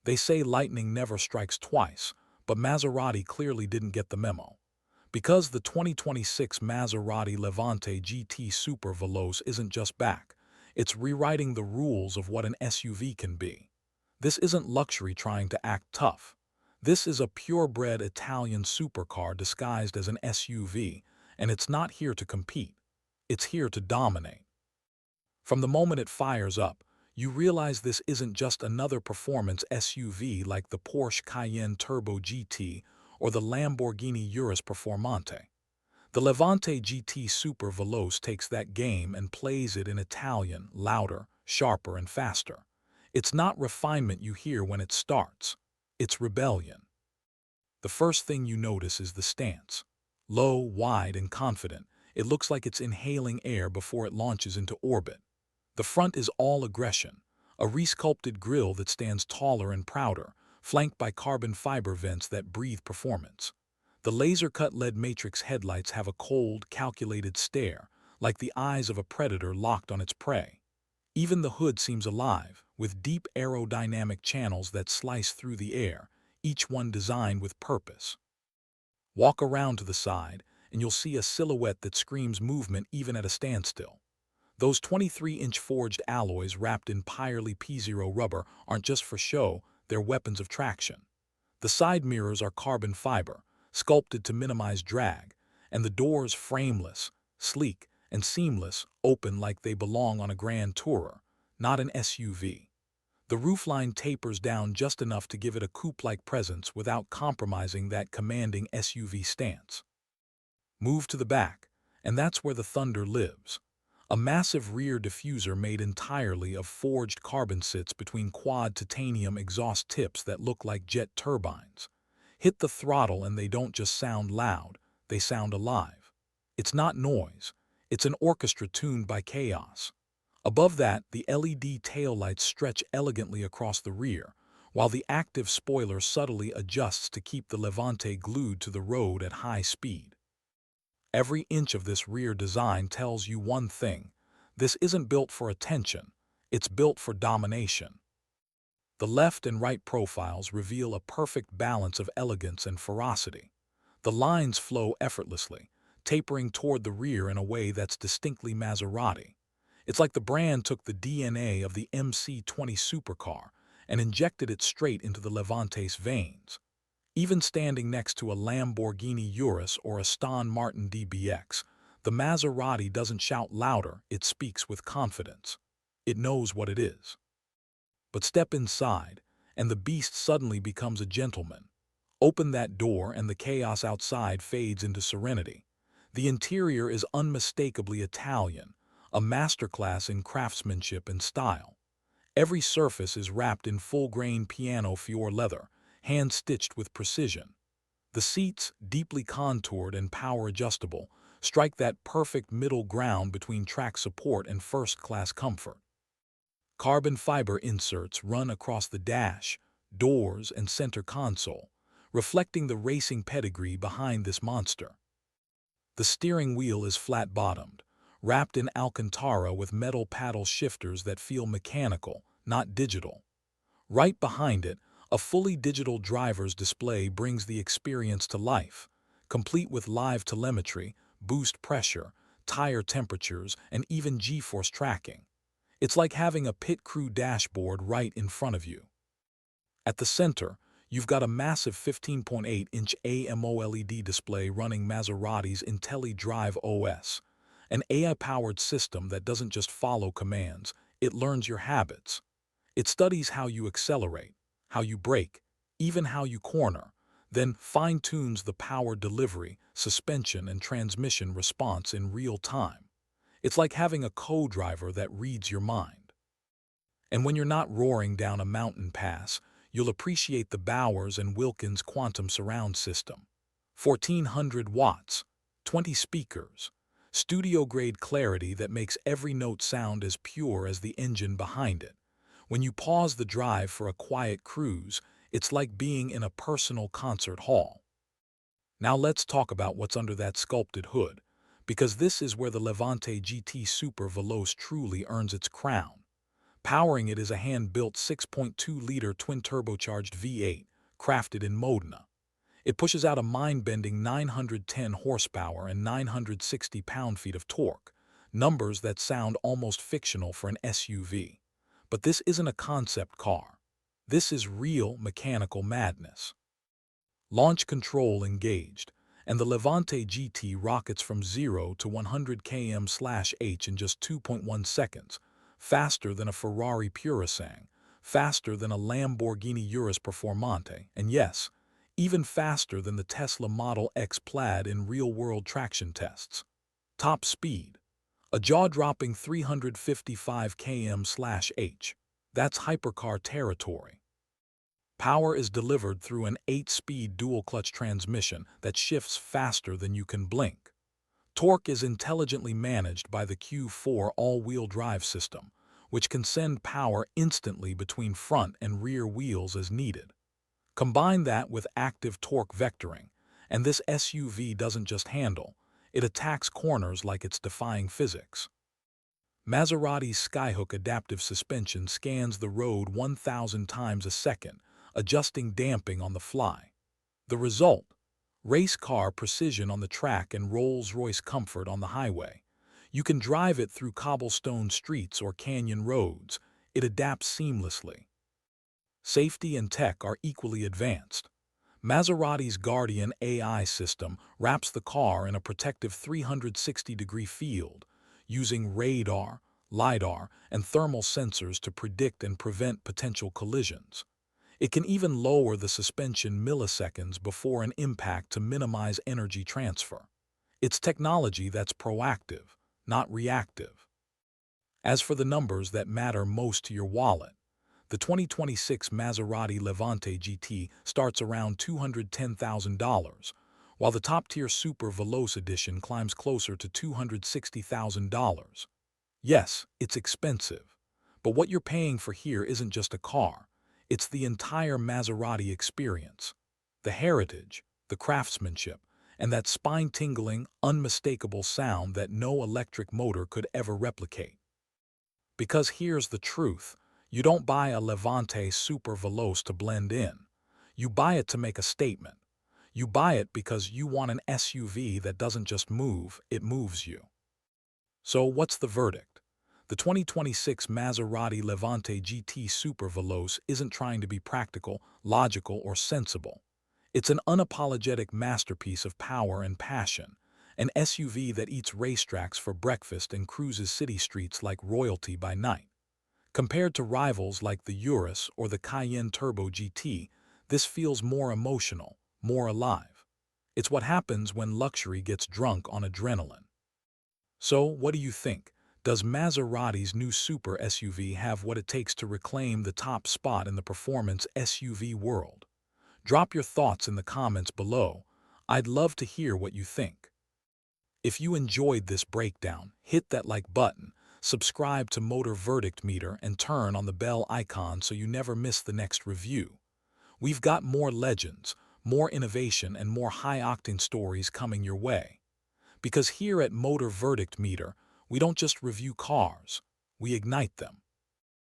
They say lightning never strikes twice, but Maserati clearly didn't get the memo. Because the 2026 Maserati Levante GT Super Veloce isn't just back, it's rewriting the rules of what an SUV can be. This isn't luxury trying to act tough. This is a purebred Italian supercar disguised as an SUV, and it's not here to compete. It's here to dominate. From the moment it fires up, you realize this isn't just another performance SUV like the Porsche Cayenne Turbo GT or the Lamborghini Urus Performante. The Levante GT Super Veloce takes that game and plays it in Italian, louder, sharper, and faster. It's not refinement you hear when it starts. It's rebellion. The first thing you notice is the stance. Low, wide, and confident, it looks like it's inhaling air before it launches into orbit. The front is all aggression, a resculpted grille that stands taller and prouder, flanked by carbon fiber vents that breathe performance. The laser-cut LED matrix headlights have a cold, calculated stare, like the eyes of a predator locked on its prey. Even the hood seems alive, with deep aerodynamic channels that slice through the air, each one designed with purpose. Walk around to the side, and you'll see a silhouette that screams movement even at a standstill. Those 23-inch forged alloys wrapped in Pirelli P0 rubber aren't just for show, they're weapons of traction. The side mirrors are carbon fiber, sculpted to minimize drag, and the doors frameless, sleek, and seamless, open like they belong on a grand tourer, not an SUV. The roofline tapers down just enough to give it a coupe-like presence without compromising that commanding SUV stance. Move to the back, and that's where the thunder lives. A massive rear diffuser made entirely of forged carbon sits between quad titanium exhaust tips that look like jet turbines. Hit the throttle and they don't just sound loud, they sound alive. It's not noise, it's an orchestra tuned by chaos. Above that, the LED taillights stretch elegantly across the rear, while the active spoiler subtly adjusts to keep the Levante glued to the road at high speed. Every inch of this rear design tells you one thing: this isn't built for attention, it's built for domination. The left and right profiles reveal a perfect balance of elegance and ferocity. The lines flow effortlessly, tapering toward the rear in a way that's distinctly Maserati. It's like the brand took the DNA of the MC20 supercar and injected it straight into the Levante's veins. Even standing next to a Lamborghini Urus or a Aston Martin DBX, the Maserati doesn't shout louder, it speaks with confidence. It knows what it is. But step inside, and the beast suddenly becomes a gentleman. Open that door and the chaos outside fades into serenity. The interior is unmistakably Italian, a masterclass in craftsmanship and style. Every surface is wrapped in full-grain Pieno Fiore leather, hand-stitched with precision. The seats, deeply contoured and power-adjustable, strike that perfect middle ground between track support and first-class comfort. Carbon fiber inserts run across the dash, doors, and center console, reflecting the racing pedigree behind this monster. The steering wheel is flat-bottomed, wrapped in Alcantara with metal paddle shifters that feel mechanical, not digital. Right behind it, a fully digital driver's display brings the experience to life, complete with live telemetry, boost pressure, tire temperatures, and even G-force tracking. It's like having a pit crew dashboard right in front of you. At the center, you've got a massive 15.8-inch AMOLED display running Maserati's IntelliDrive OS, an AI-powered system that doesn't just follow commands, it learns your habits. It studies how you accelerate, how you brake, even how you corner, then fine-tunes the power delivery, suspension, and transmission response in real time. It's like having a co-driver that reads your mind. And when you're not roaring down a mountain pass, you'll appreciate the Bowers and Wilkins Quantum Sound system. 1,400 watts, 20 speakers, studio-grade clarity that makes every note sound as pure as the engine behind it. When you pause the drive for a quiet cruise, it's like being in a personal concert hall. Now let's talk about what's under that sculpted hood, because this is where the Levante GT Super Veloce truly earns its crown. Powering it is a hand-built 6.2-liter twin-turbocharged V8, crafted in Modena. It pushes out a mind-bending 910 horsepower and 960 pound-feet of torque, numbers that sound almost fictional for an SUV. But this isn't a concept car. This is real mechanical madness. Launch control engaged, and the Levante GT rockets from 0 to 100 km/h in just 2.1 seconds, faster than a Ferrari Purisang, faster than a Lamborghini Urus Performante, and yes, even faster than the Tesla Model X Plaid in real-world traction tests. Top speed, a jaw-dropping 355 km/h. That's hypercar territory. Power is delivered through an 8-speed dual-clutch transmission that shifts faster than you can blink. Torque is intelligently managed by the Q4 all-wheel drive system, which can send power instantly between front and rear wheels as needed. Combine that with active torque vectoring, and this SUV doesn't just handle, it attacks corners like it's defying physics. Maserati's Skyhook adaptive suspension scans the road 1,000 times a second, adjusting damping on the fly. The result? Race car precision on the track and Rolls-Royce comfort on the highway. You can drive it through cobblestone streets or canyon roads. It adapts seamlessly. Safety and tech are equally advanced. Maserati's Guardian AI system wraps the car in a protective 360-degree field, using radar, LiDAR, and thermal sensors to predict and prevent potential collisions. It can even lower the suspension milliseconds before an impact to minimize energy transfer. It's technology that's proactive, not reactive. As for the numbers that matter most to your wallet, the 2026 Maserati Levante GT starts around $210,000, while the top-tier Super Veloce edition climbs closer to $260,000. Yes, it's expensive, but what you're paying for here isn't just a car. It's the entire Maserati experience. The heritage, the craftsmanship, and that spine-tingling, unmistakable sound that no electric motor could ever replicate. Because here's the truth. You don't buy a Levante Super Veloce to blend in. You buy it to make a statement. You buy it because you want an SUV that doesn't just move, it moves you. So what's the verdict? The 2026 Maserati Levante GT Super Veloce isn't trying to be practical, logical, or sensible. It's an unapologetic masterpiece of power and passion, an SUV that eats racetracks for breakfast and cruises city streets like royalty by night. Compared to rivals like the Urus or the Cayenne Turbo GT, this feels more emotional, more alive. It's what happens when luxury gets drunk on adrenaline. So, what do you think? Does Maserati's new Super SUV have what it takes to reclaim the top spot in the performance SUV world? Drop your thoughts in the comments below. I'd love to hear what you think. If you enjoyed this breakdown, hit that like button, subscribe to Motor Verdict Meter, and turn on the bell icon so you never miss the next review. We've got more legends, more innovation, and more high-octane stories coming your way. Because here at Motor Verdict Meter, we don't just review cars, we ignite them.